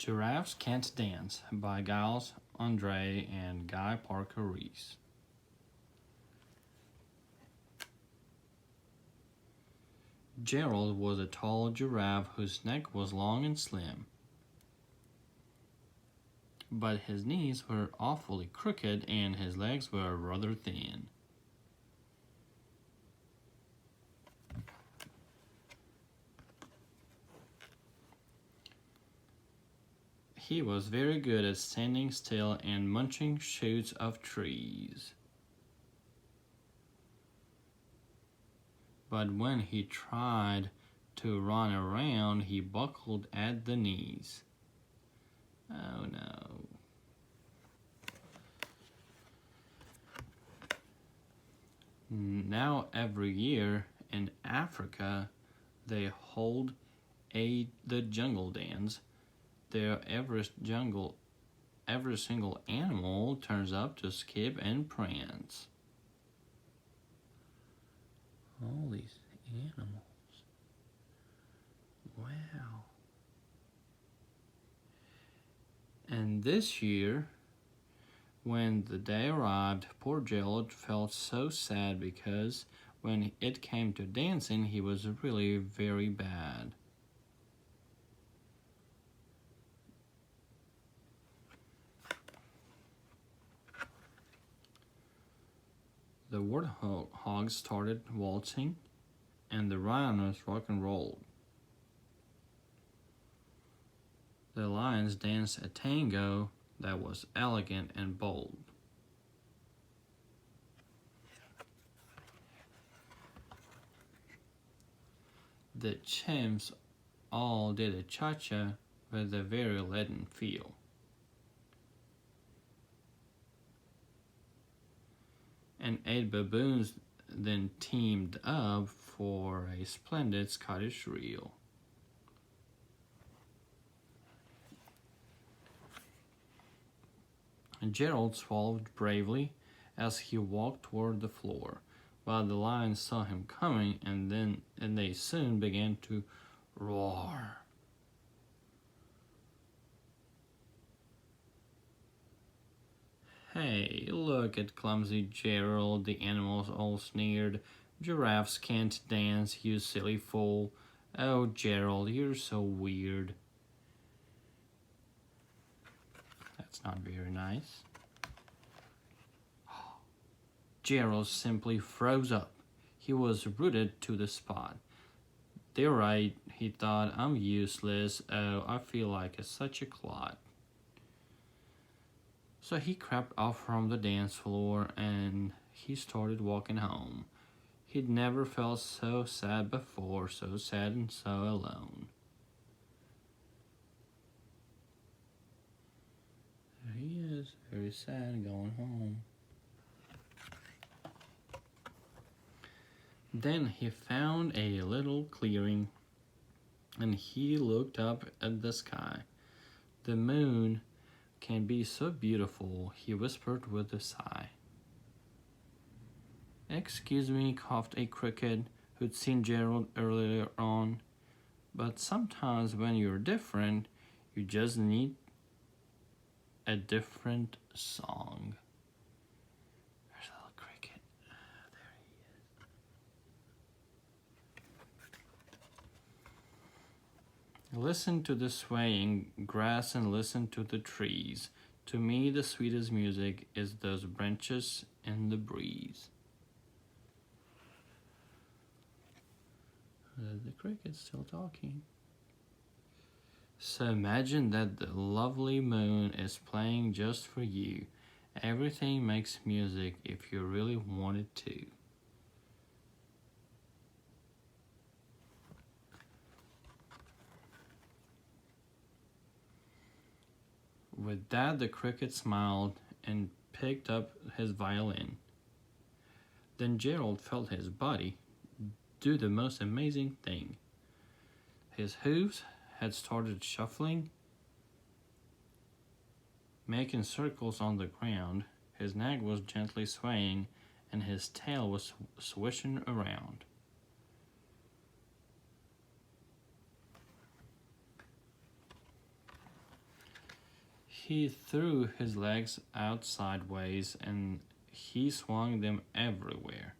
Giraffes Can't Dance by Giles Andre and Guy Parker Reese. Gerald was a tall giraffe whose neck was long and slim, but his knees were awfully crooked and his legs were rather thin. He was very good at standing still and munching shoots of trees. But when he tried to run around, he buckled at the knees. Oh no. Now every year in Africa, they hold the jungle dance. There every single animal turns up to skip and prance. All these animals. Wow. And this year, when the day arrived, poor Gerald felt so sad because when it came to dancing, he was really very bad. The warthogs started waltzing, and the rhinos rock and rolled. The lions danced a tango that was elegant and bold. The chimps all did a cha-cha with a very leaden feel. And 8 baboons then teamed up for a splendid Scottish reel. And Gerald swallowed bravely as he walked toward the floor, while the lions saw him coming, and they soon began to roar. Hey, look at clumsy Gerald, the animals all sneered. Giraffes can't dance, you silly fool. Oh, Gerald, you're so weird. That's not very nice. Gerald simply froze up. He was rooted to the spot. They're right, he thought, I'm useless. Oh, I feel like such a clod. So he crept off from the dance floor and he started walking home. He'd never felt so sad before, so sad and so alone. There he is, very sad, going home. Then he found a little clearing and he looked up at the sky. The moon can be so beautiful, he whispered with a sigh. Excuse me, coughed a cricket who'd seen Gerald earlier on, but sometimes when you're different, you just need a different song. There's a little cricket. There he is. Listen to the swaying grass and listen to the trees. To me, the sweetest music is those branches in the breeze. The cricket's still talking. So imagine that the lovely moon is playing just for you. Everything makes music if you really want it to. With that, the cricket smiled and picked up his violin. Then Gerald felt his body do the most amazing thing. His hooves had started shuffling, making circles on the ground. His neck was gently swaying, and his tail was swishing around. He threw his legs out sideways and he swung them everywhere.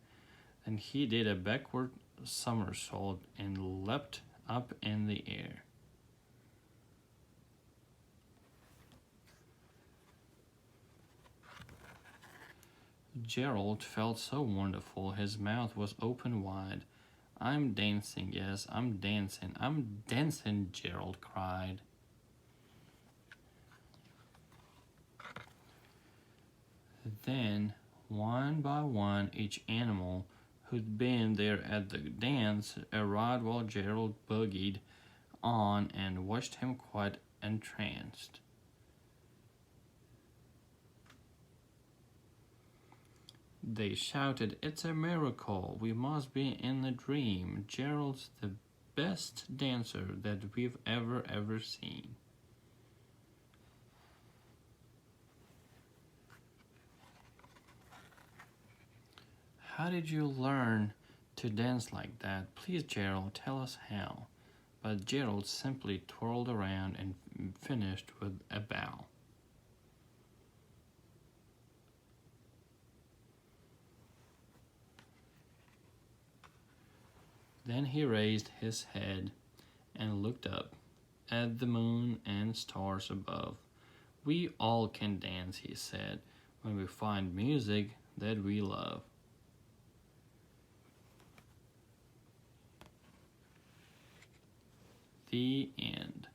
Then he did a backward somersault and leapt up in the air. Gerald felt so wonderful, his mouth was open wide. I'm dancing, yes, I'm dancing, Gerald cried. Then, one by one, each animal who'd been there at the dance arrived while Gerald boogied on and watched him quite entranced. They shouted, "It's a miracle! We must be in a dream! Gerald's the best dancer that we've ever seen." "How did you learn to dance like that? Please, Gerald, tell us how." But Gerald simply twirled around and finished with a bow. Then he raised his head and looked up at the moon and stars above. "We all can dance," he said, "when we find music that we love." The end.